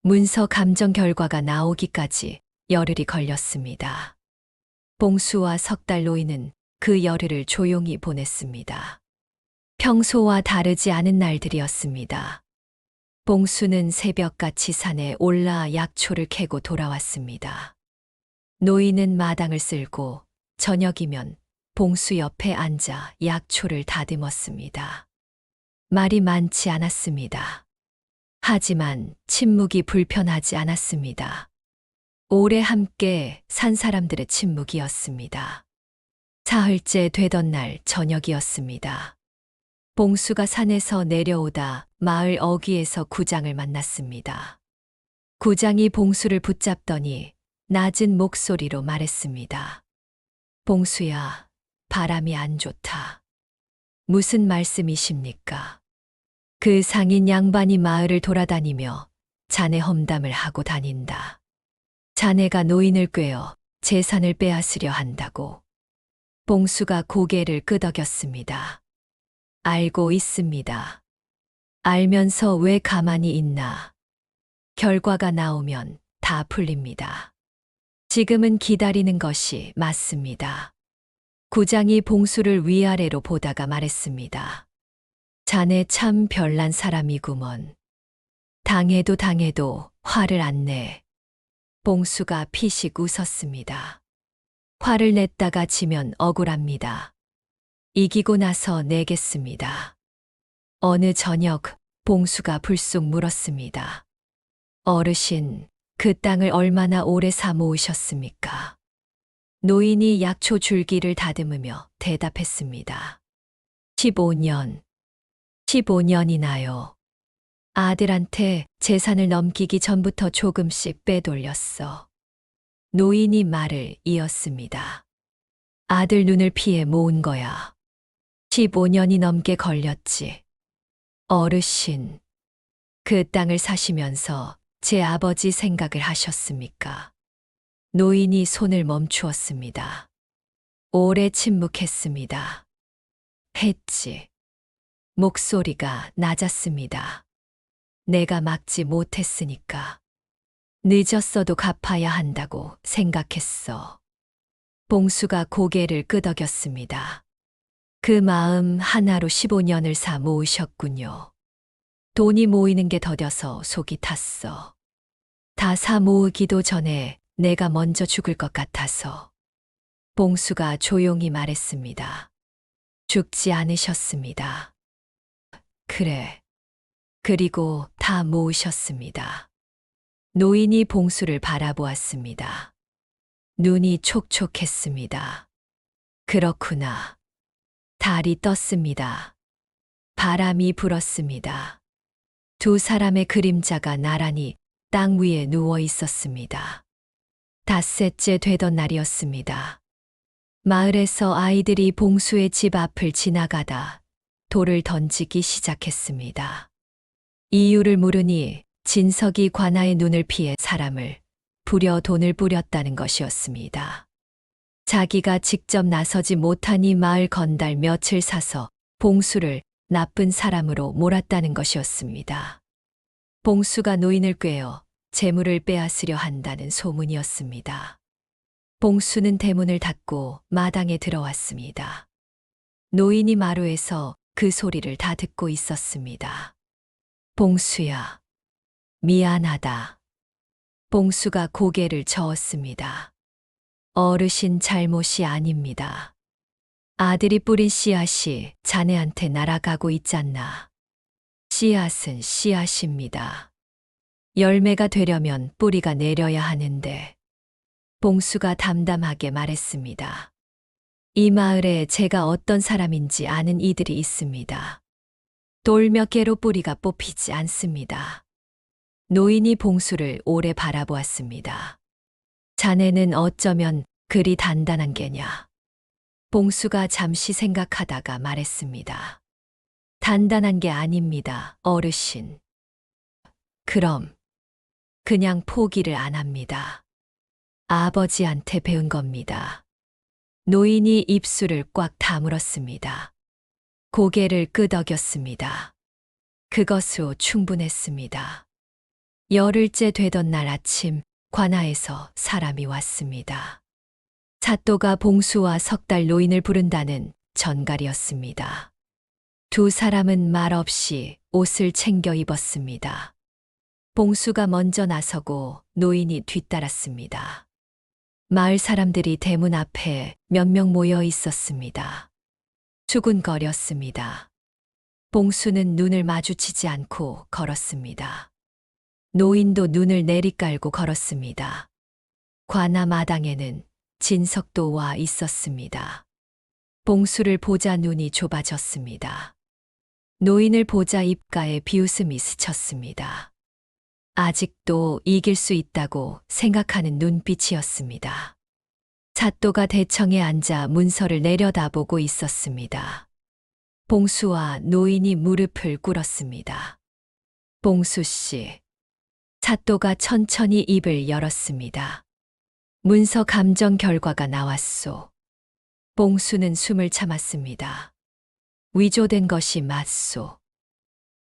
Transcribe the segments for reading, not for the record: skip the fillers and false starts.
문서 감정 결과가 나오기까지 열흘이 걸렸습니다. 봉수와 석 달 노인은 그 열흘을 조용히 보냈습니다. 평소와 다르지 않은 날들이었습니다. 봉수는 새벽같이 산에 올라 약초를 캐고 돌아왔습니다. 노인은 마당을 쓸고 저녁이면 봉수 옆에 앉아 약초를 다듬었습니다. 말이 많지 않았습니다. 하지만 침묵이 불편하지 않았습니다. 오래 함께 산 사람들의 침묵이었습니다. 사흘째 되던 날 저녁이었습니다. 봉수가 산에서 내려오다 마을 어귀에서 구장을 만났습니다. 구장이 봉수를 붙잡더니 낮은 목소리로 말했습니다. 봉수야, 바람이 안 좋다. 무슨 말씀이십니까? 그 상인 양반이 마을을 돌아다니며 자네 험담을 하고 다닌다. 자네가 노인을 꿰어 재산을 빼앗으려 한다고. 봉수가 고개를 끄덕였습니다. 알고 있습니다. 알면서 왜 가만히 있나? 결과가 나오면 다 풀립니다. 지금은 기다리는 것이 맞습니다. 구장이 봉수를 위아래로 보다가 말했습니다. 자네 참 별난 사람이구먼. 당해도 화를 안 내. 봉수가 피식 웃었습니다. 화를 냈다가 지면 억울합니다. 이기고 나서 내겠습니다. 어느 저녁 봉수가 불쑥 물었습니다. 어르신, 그 땅을 얼마나 오래 사 모으셨습니까? 노인이 약초 줄기를 다듬으며 대답했습니다. 15년. 15년이나요. 아들한테 재산을 넘기기 전부터 조금씩 빼돌렸어. 노인이 말을 이었습니다. 아들 눈을 피해 모은 거야. 15년이 넘게 걸렸지. 어르신, 그 땅을 사시면서 제 아버지 생각을 하셨습니까? 노인이 손을 멈추었습니다. 오래 침묵했습니다. 했지. 목소리가 낮았습니다. 내가 막지 못했으니까. 늦었어도 갚아야 한다고 생각했어. 봉수가 고개를 끄덕였습니다. 그 마음 하나로 15년을 사 모으셨군요. 돈이 모이는 게 더뎌서 속이 탔어. 다 사 모으기도 전에 내가 먼저 죽을 것 같아서. 봉수가 조용히 말했습니다. 죽지 않으셨습니다. 그래. 그리고 다 모으셨습니다. 노인이 봉수를 바라보았습니다. 눈이 촉촉했습니다. 그렇구나. 달이 떴습니다. 바람이 불었습니다. 두 사람의 그림자가 나란히 땅 위에 누워 있었습니다. 닷새째 되던 날이었습니다. 마을에서 아이들이 봉수의 집 앞을 지나가다 돌을 던지기 시작했습니다. 이유를 물으니 진석이 관아의 눈을 피해 사람을 부려 돈을 뿌렸다는 것이었습니다. 자기가 직접 나서지 못하니 마을 건달 며칠 사서 봉수를 나쁜 사람으로 몰았다는 것이었습니다. 봉수가 노인을 꿰어 재물을 빼앗으려 한다는 소문이었습니다. 봉수는 대문을 닫고 마당에 들어왔습니다. 노인이 마루에서 그 소리를 다 듣고 있었습니다. 봉수야, 미안하다. 봉수가 고개를 저었습니다. 어르신 잘못이 아닙니다. 아들이 뿌린 씨앗이 자네한테 날아가고 있잖나. 씨앗은 씨앗입니다. 열매가 되려면 뿌리가 내려야 하는데. 봉수가 담담하게 말했습니다. 이 마을에 제가 어떤 사람인지 아는 이들이 있습니다. 돌 몇 개로 뿌리가 뽑히지 않습니다. 노인이 봉수를 오래 바라보았습니다. 자네는 어쩌면 그리 단단한 게냐. 봉수가 잠시 생각하다가 말했습니다. 단단한 게 아닙니다, 어르신. 그럼 그냥 포기를 안 합니다. 아버지한테 배운 겁니다. 노인이 입술을 꽉 다물었습니다. 고개를 끄덕였습니다. 그것으로 충분했습니다. 열흘째 되던 날 아침 관아에서 사람이 왔습니다. 사또가 봉수와 석 달 노인을 부른다는 전갈이었습니다. 두 사람은 말없이 옷을 챙겨 입었습니다. 봉수가 먼저 나서고 노인이 뒤따랐습니다. 마을 사람들이 대문 앞에 몇 명 모여 있었습니다. 수군거렸습니다. 봉수는 눈을 마주치지 않고 걸었습니다. 노인도 눈을 내리깔고 걸었습니다. 관아 마당에는 진석도 와 있었습니다. 봉수를 보자 눈이 좁아졌습니다. 노인을 보자 입가에 비웃음이 스쳤습니다. 아직도 이길 수 있다고 생각하는 눈빛이었습니다. 사또가 대청에 앉아 문서를 내려다보고 있었습니다. 봉수와 노인이 무릎을 꿇었습니다. 봉수 씨. 사또가 천천히 입을 열었습니다. 문서 감정 결과가 나왔소. 봉수는 숨을 참았습니다. 위조된 것이 맞소.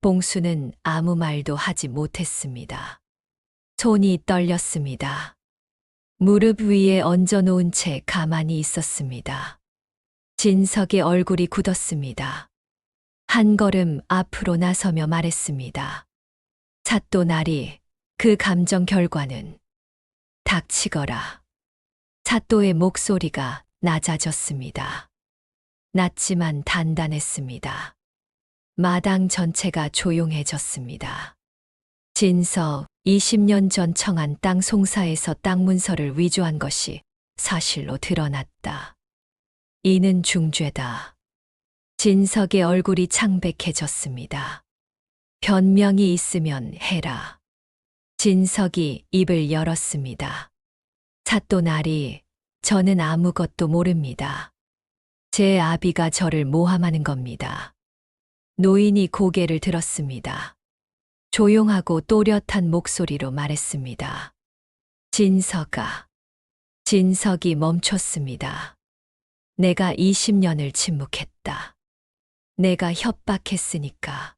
봉수는 아무 말도 하지 못했습니다. 손이 떨렸습니다. 무릎 위에 얹어놓은 채 가만히 있었습니다. 진석의 얼굴이 굳었습니다. 한 걸음 앞으로 나서며 말했습니다. 사또 나리, 그 감정 결과는 닥치거라. 사또의 목소리가 낮아졌습니다. 낮지만 단단했습니다. 마당 전체가 조용해졌습니다. 진석, 20년 전 청한 땅 송사에서 땅 문서를 위조한 것이 사실로 드러났다. 이는 중죄다. 진석의 얼굴이 창백해졌습니다. 변명이 있으면 해라. 진석이 입을 열었습니다. 사또 나리, 저는 아무것도 모릅니다. 제 아비가 저를 모함하는 겁니다. 노인이 고개를 들었습니다. 조용하고 또렷한 목소리로 말했습니다. 진석아. 진석이 멈췄습니다. 내가 20년을 침묵했다. 내가 협박했으니까.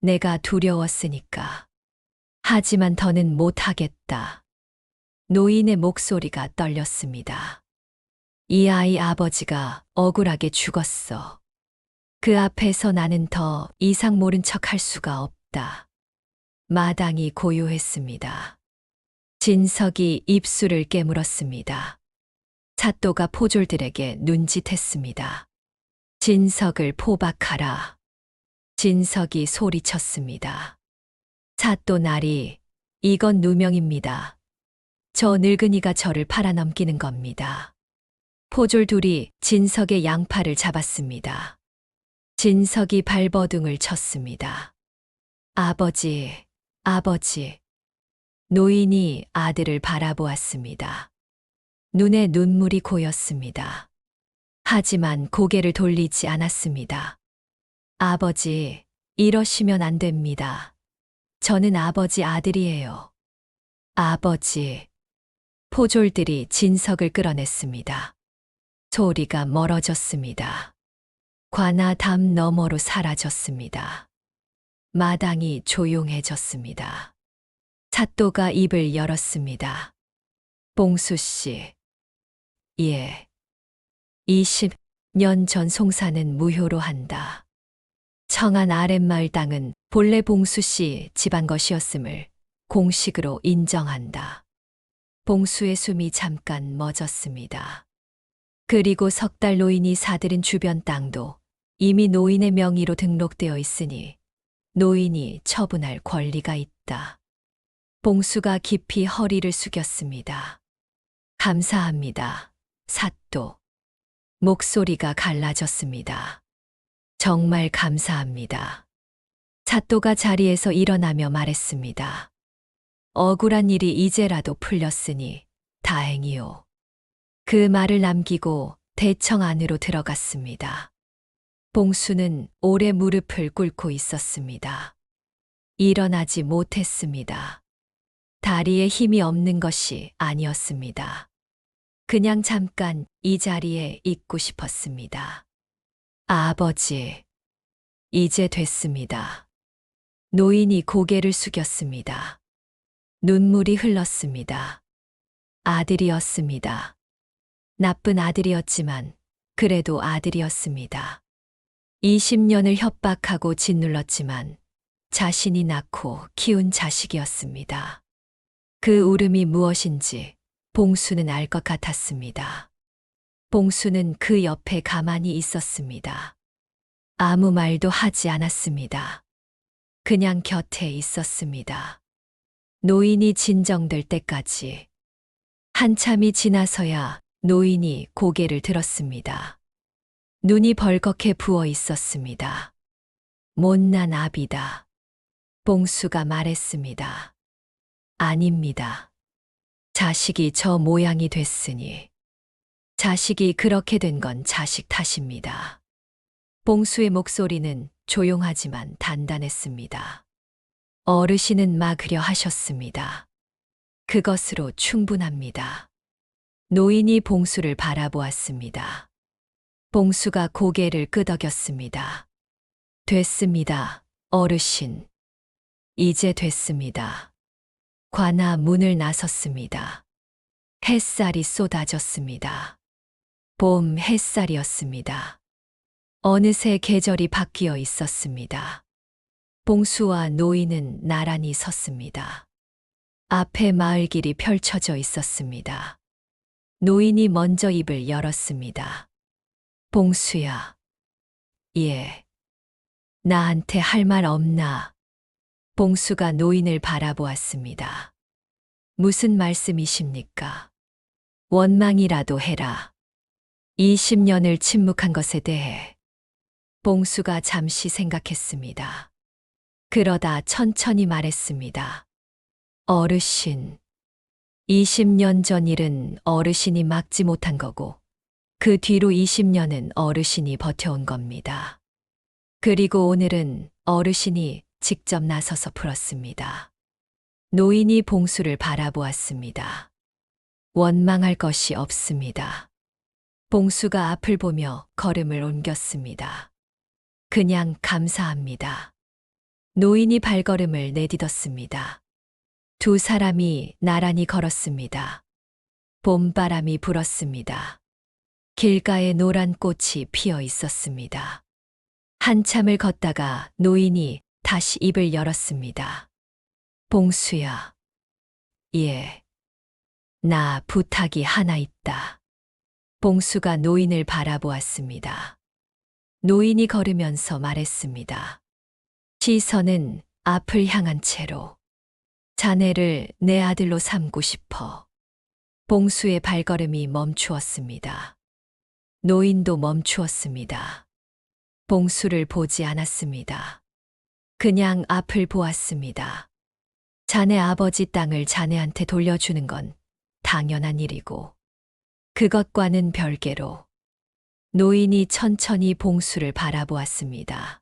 내가 두려웠으니까. 하지만 더는 못하겠다. 노인의 목소리가 떨렸습니다. 이 아이 아버지가 억울하게 죽었어. 그 앞에서 나는 더 이상 모른 척 할 수가 없다. 마당이 고요했습니다. 진석이 입술을 깨물었습니다. 사또가 포졸들에게 눈짓했습니다. 진석을 포박하라. 진석이 소리쳤습니다. 사또 나리, 이건 누명입니다. 저 늙은이가 저를 팔아넘기는 겁니다. 포졸 둘이 진석의 양팔을 잡았습니다. 진석이 발버둥을 쳤습니다. 아버지, 아버지. 노인이 아들을 바라보았습니다. 눈에 눈물이 고였습니다. 하지만 고개를 돌리지 않았습니다. 아버지, 이러시면 안 됩니다. 저는 아버지 아들이에요. 아버지. 포졸들이 진석을 끌어냈습니다. 소리가 멀어졌습니다. 관아 담 너머로 사라졌습니다. 마당이 조용해졌습니다. 사또가 입을 열었습니다. 봉수 씨. 예. 20년 전 송사는 무효로 한다. 청안 아랫마을 땅은 본래 봉수 씨 집안 것이었음을 공식으로 인정한다. 봉수의 숨이 잠깐 멎었습니다. 그리고 석 달 노인이 사들인 주변 땅도 이미 노인의 명의로 등록되어 있으니 노인이 처분할 권리가 있다. 봉수가 깊이 허리를 숙였습니다. 감사합니다. 사또. 목소리가 갈라졌습니다. 정말 감사합니다. 사또가 자리에서 일어나며 말했습니다. 억울한 일이 이제라도 풀렸으니 다행이요. 그 말을 남기고 대청 안으로 들어갔습니다. 봉수는 오래 무릎을 꿇고 있었습니다. 일어나지 못했습니다. 다리에 힘이 없는 것이 아니었습니다. 그냥 잠깐 이 자리에 있고 싶었습니다. 아버지, 이제 됐습니다. 노인이 고개를 숙였습니다. 눈물이 흘렀습니다. 아들이었습니다. 나쁜 아들이었지만 그래도 아들이었습니다. 20년을 협박하고 짓눌렀지만 자신이 낳고 키운 자식이었습니다. 그 울음이 무엇인지 봉수는 알 것 같았습니다. 봉수는 그 옆에 가만히 있었습니다. 아무 말도 하지 않았습니다. 그냥 곁에 있었습니다. 노인이 진정될 때까지. 한참이 지나서야 노인이 고개를 들었습니다. 눈이 벌겋게 부어 있었습니다. 못난 아비다. 봉수가 말했습니다. 아닙니다. 자식이 저 모양이 됐으니. 자식이 그렇게 된 건 자식 탓입니다. 봉수의 목소리는 조용하지만 단단했습니다. 어르신은 막으려 하셨습니다. 그것으로 충분합니다. 노인이 봉수를 바라보았습니다. 봉수가 고개를 끄덕였습니다. 됐습니다, 어르신. 이제 됐습니다. 관아 문을 나섰습니다. 햇살이 쏟아졌습니다. 봄 햇살이었습니다. 어느새 계절이 바뀌어 있었습니다. 봉수와 노인은 나란히 섰습니다. 앞에 마을길이 펼쳐져 있었습니다. 노인이 먼저 입을 열었습니다. 봉수야. 예. 나한테 할 말 없나? 봉수가 노인을 바라보았습니다. 무슨 말씀이십니까? 원망이라도 해라. 20년을 침묵한 것에 대해. 봉수가 잠시 생각했습니다. 그러다 천천히 말했습니다. 어르신. 20년 전 일은 어르신이 막지 못한 거고, 그 뒤로 20년은 어르신이 버텨온 겁니다. 그리고 오늘은 어르신이 직접 나서서 풀었습니다. 노인이 봉수를 바라보았습니다. 원망할 것이 없습니다. 봉수가 앞을 보며 걸음을 옮겼습니다. 그냥 감사합니다. 노인이 발걸음을 내딛었습니다. 두 사람이 나란히 걸었습니다. 봄바람이 불었습니다. 길가에 노란 꽃이 피어 있었습니다. 한참을 걷다가 노인이 다시 입을 열었습니다. 봉수야. 예. 나 부탁이 하나 있다. 봉수가 노인을 바라보았습니다. 노인이 걸으면서 말했습니다. 시선은 앞을 향한 채로. 자네를 내 아들로 삼고 싶어. 봉수의 발걸음이 멈추었습니다. 노인도 멈추었습니다. 봉수를 보지 않았습니다. 그냥 앞을 보았습니다. 자네 아버지 땅을 자네한테 돌려주는 건 당연한 일이고, 그것과는 별개로 노인이 천천히 봉수를 바라보았습니다.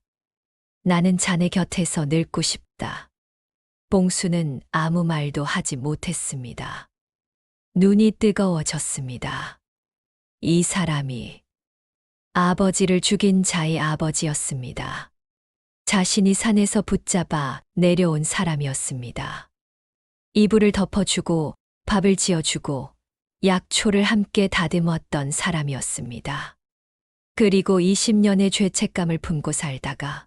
나는 자네 곁에서 늙고 싶다. 봉수는 아무 말도 하지 못했습니다. 눈이 뜨거워졌습니다. 이 사람이 아버지를 죽인 자의 아버지였습니다. 자신이 산에서 붙잡아 내려온 사람이었습니다. 이불을 덮어주고 밥을 지어주고 약초를 함께 다듬었던 사람이었습니다. 그리고 20년의 죄책감을 품고 살다가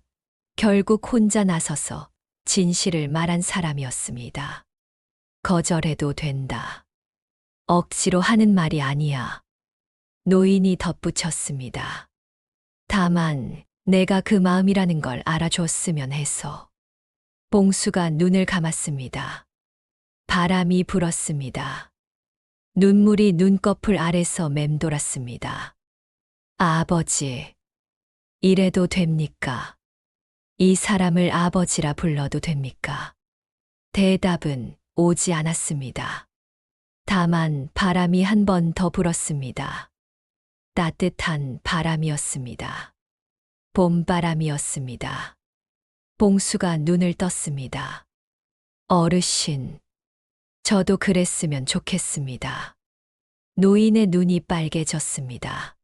결국 혼자 나서서 진실을 말한 사람이었습니다. 거절해도 된다. 억지로 하는 말이 아니야. 노인이 덧붙였습니다. 다만 내가 그 마음이라는 걸 알아줬으면 해서. 봉수가 눈을 감았습니다. 바람이 불었습니다. 눈물이 눈꺼풀 아래서 맴돌았습니다. 아버지, 이래도 됩니까? 이 사람을 아버지라 불러도 됩니까? 대답은 오지 않았습니다. 다만 바람이 한 번 더 불었습니다. 따뜻한 바람이었습니다. 봄바람이었습니다. 봉수가 눈을 떴습니다. 어르신, 저도 그랬으면 좋겠습니다. 노인의 눈이 빨개졌습니다.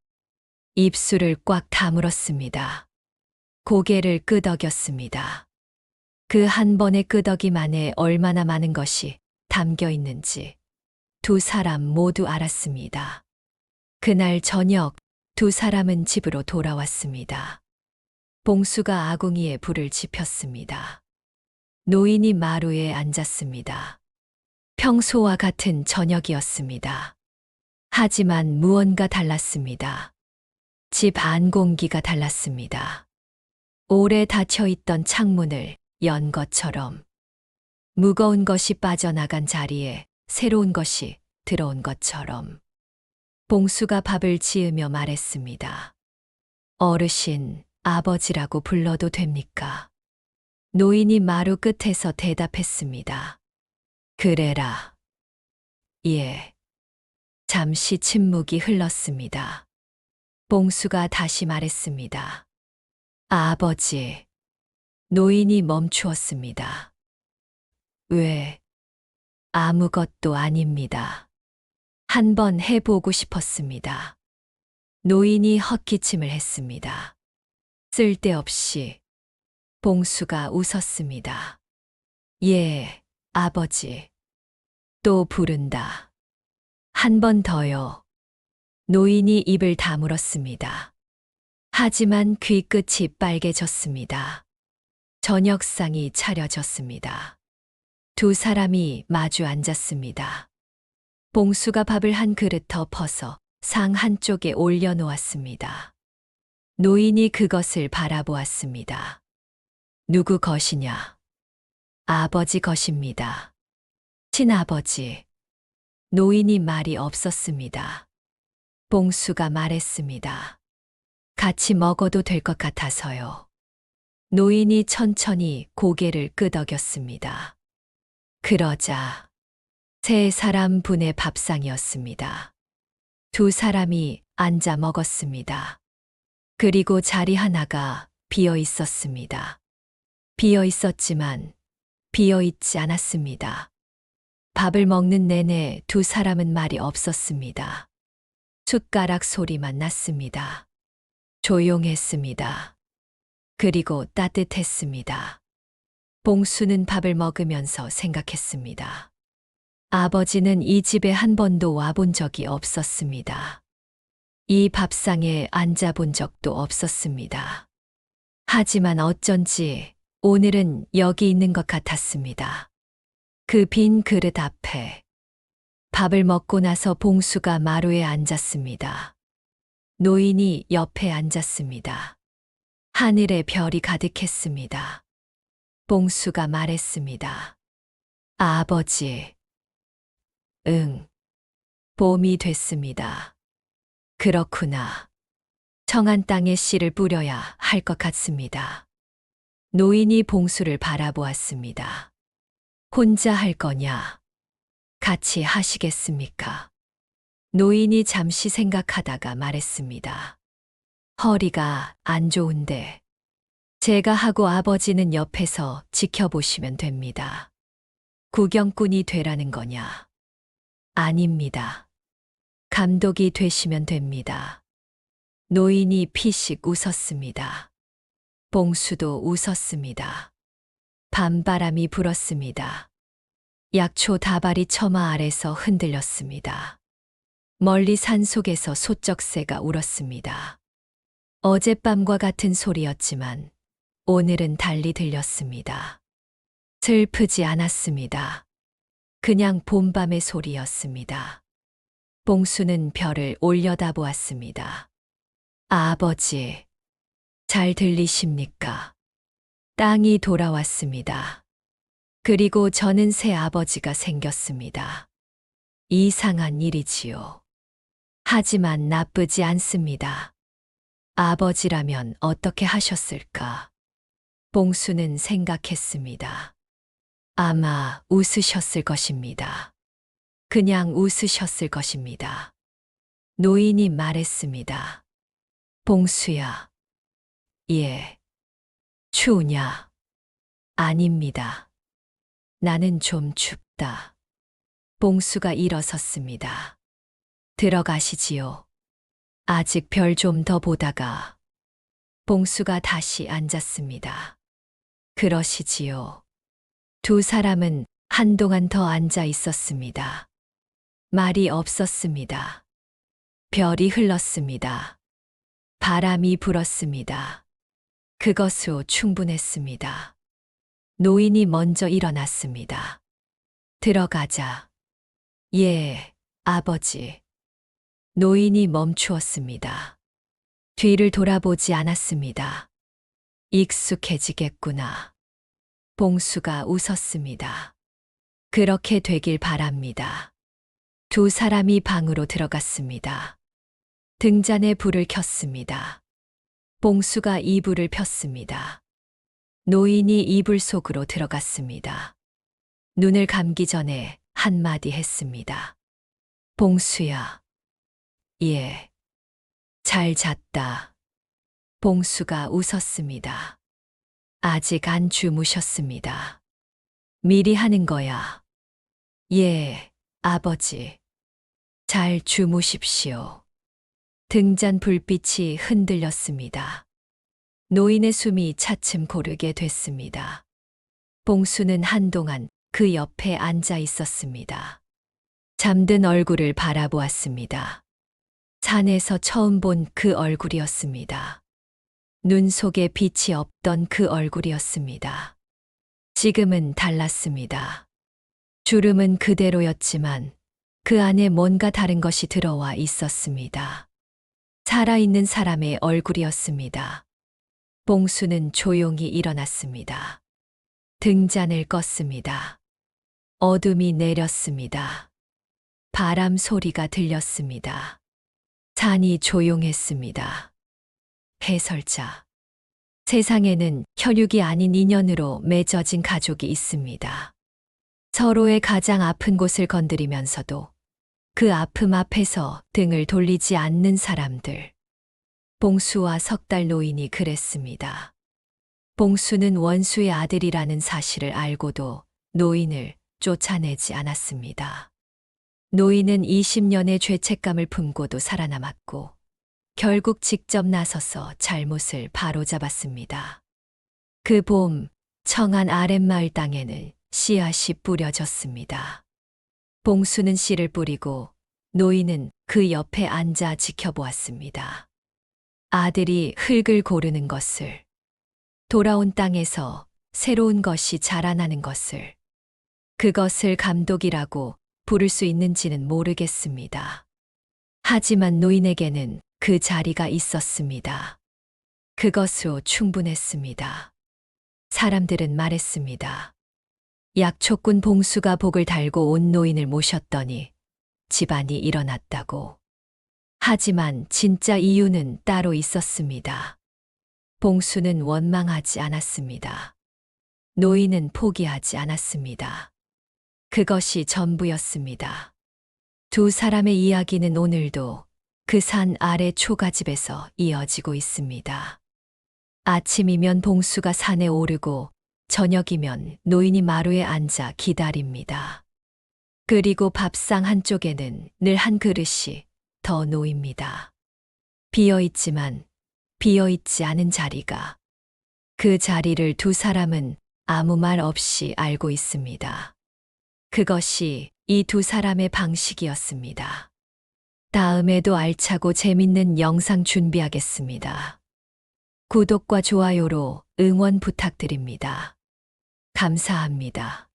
입술을 꽉 다물었습니다. 고개를 끄덕였습니다. 그 한 번의 끄덕임 안에 얼마나 많은 것이 담겨 있는지 두 사람 모두 알았습니다. 그날 저녁 두 사람은 집으로 돌아왔습니다. 봉수가 아궁이에 불을 지폈습니다. 노인이 마루에 앉았습니다. 평소와 같은 저녁이었습니다. 하지만 무언가 달랐습니다. 집 안 공기가 달랐습니다. 오래 닫혀 있던 창문을 연 것처럼 무거운 것이 빠져나간 자리에 새로운 것이 들어온 것처럼 봉수가 밥을 지으며 말했습니다. 어르신, 아버지라고 불러도 됩니까? 노인이 마루 끝에서 대답했습니다. 그래라. 예. 잠시 침묵이 흘렀습니다. 봉수가 다시 말했습니다. 아버지. 노인이 멈추었습니다. 왜? 아무것도 아닙니다. 한번 해보고 싶었습니다. 노인이 헛기침을 했습니다. 쓸데없이. 봉수가 웃었습니다. 예, 아버지. 또 부른다. 한 번 더요. 노인이 입을 다물었습니다. 하지만 귀끝이 빨개졌습니다. 저녁상이 차려졌습니다. 두 사람이 마주 앉았습니다. 봉수가 밥을 한 그릇 덮어서 상 한쪽에 올려놓았습니다. 노인이 그것을 바라보았습니다. 누구 것이냐? 아버지 것입니다. 친아버지. 노인이 말이 없었습니다. 봉수가 말했습니다. 같이 먹어도 될 것 같아서요. 노인이 천천히 고개를 끄덕였습니다. 그러자 세 사람 분의 밥상이었습니다. 두 사람이 앉아 먹었습니다. 그리고 자리 하나가 비어 있었습니다. 비어 있었지만 비어 있지 않았습니다. 밥을 먹는 내내 두 사람은 말이 없었습니다. 숟가락 소리만 났습니다. 조용했습니다. 그리고 따뜻했습니다. 봉수는 밥을 먹으면서 생각했습니다. 아버지는 이 집에 한 번도 와본 적이 없었습니다. 이 밥상에 앉아본 적도 없었습니다. 하지만 어쩐지 오늘은 여기 있는 것 같았습니다. 그 빈 그릇 앞에 밥을 먹고 나서 봉수가 마루에 앉았습니다. 노인이 옆에 앉았습니다. 하늘에 별이 가득했습니다. 봉수가 말했습니다. 아버지. 응. 봄이 됐습니다. 그렇구나. 청한 땅에 씨를 뿌려야 할 것 같습니다. 노인이 봉수를 바라보았습니다. 혼자 할 거냐? 같이 하시겠습니까? 노인이 잠시 생각하다가 말했습니다. 허리가 안 좋은데 제가 하고 아버지는 옆에서 지켜보시면 됩니다. 구경꾼이 되라는 거냐? 아닙니다. 감독이 되시면 됩니다. 노인이 피식 웃었습니다. 봉수도 웃었습니다. 밤바람이 불었습니다. 약초 다발이 처마 아래서 흔들렸습니다. 멀리 산속에서 소쩍새가 울었습니다. 어젯밤과 같은 소리였지만 오늘은 달리 들렸습니다. 슬프지 않았습니다. 그냥 봄밤의 소리였습니다. 봉수는 별을 올려다보았습니다. 아버지, 잘 들리십니까? 땅이 돌아왔습니다. 그리고 저는 새 아버지가 생겼습니다. 이상한 일이지요. 하지만 나쁘지 않습니다. 아버지라면 어떻게 하셨을까? 봉수는 생각했습니다. 아마 웃으셨을 것입니다. 그냥 웃으셨을 것입니다. 노인이 말했습니다. 봉수야. 예. 추우냐? 아닙니다. 나는 좀 춥다. 봉수가 일어섰습니다. 들어가시지요. 아직 별 좀 더 보다가. 봉수가 다시 앉았습니다. 그러시지요. 두 사람은 한동안 더 앉아 있었습니다. 말이 없었습니다. 별이 흘렀습니다. 바람이 불었습니다. 그것으로 충분했습니다. 노인이 먼저 일어났습니다. 들어가자. 예, 아버지. 노인이 멈추었습니다. 뒤를 돌아보지 않았습니다. 익숙해지겠구나. 봉수가 웃었습니다. 그렇게 되길 바랍니다. 두 사람이 방으로 들어갔습니다. 등잔에 불을 켰습니다. 봉수가 이불을 폈습니다. 노인이 이불 속으로 들어갔습니다. 눈을 감기 전에 한마디 했습니다. 봉수야. 예. 잘 잤다. 봉수가 웃었습니다. 아직 안 주무셨습니다. 미리 하는 거야. 예, 아버지. 잘 주무십시오. 등잔 불빛이 흔들렸습니다. 노인의 숨이 차츰 고르게 됐습니다. 봉수는 한동안 그 옆에 앉아 있었습니다. 잠든 얼굴을 바라보았습니다. 산에서 처음 본 그 얼굴이었습니다. 눈 속에 빛이 없던 그 얼굴이었습니다. 지금은 달랐습니다. 주름은 그대로였지만 그 안에 뭔가 다른 것이 들어와 있었습니다. 살아있는 사람의 얼굴이었습니다. 봉수는 조용히 일어났습니다. 등잔을 껐습니다. 어둠이 내렸습니다. 바람 소리가 들렸습니다. 산이 조용했습니다. 해설자. 세상에는 혈육이 아닌 인연으로 맺어진 가족이 있습니다. 서로의 가장 아픈 곳을 건드리면서도 그 아픔 앞에서 등을 돌리지 않는 사람들. 봉수와 석 달 노인이 그랬습니다. 봉수는 원수의 아들이라는 사실을 알고도 노인을 쫓아내지 않았습니다. 노인은 20년의 죄책감을 품고도 살아남았고 결국 직접 나서서 잘못을 바로잡았습니다. 그 봄 청안 아랫마을 땅에는 씨앗이 뿌려졌습니다. 봉수는 씨를 뿌리고 노인은 그 옆에 앉아 지켜보았습니다. 아들이 흙을 고르는 것을, 돌아온 땅에서 새로운 것이 자라나는 것을, 그것을 감독이라고 부를 수 있는지는 모르겠습니다. 하지만 노인에게는 그 자리가 있었습니다. 그것으로 충분했습니다. 사람들은 말했습니다. 약초꾼 봉수가 복을 달고 온 노인을 모셨더니 집안이 일어났다고. 하지만 진짜 이유는 따로 있었습니다. 봉수는 원망하지 않았습니다. 노인은 포기하지 않았습니다. 그것이 전부였습니다. 두 사람의 이야기는 오늘도 그 산 아래 초가집에서 이어지고 있습니다. 아침이면 봉수가 산에 오르고 저녁이면 노인이 마루에 앉아 기다립니다. 그리고 밥상 한쪽에는 늘 한 그릇이 더 놓입니다. 비어있지만 비어있지 않은 자리가. 그 자리를 두 사람은 아무 말 없이 알고 있습니다. 그것이 이 두 사람의 방식이었습니다. 다음에도 알차고 재밌는 영상 준비하겠습니다. 구독과 좋아요로 응원 부탁드립니다. 감사합니다.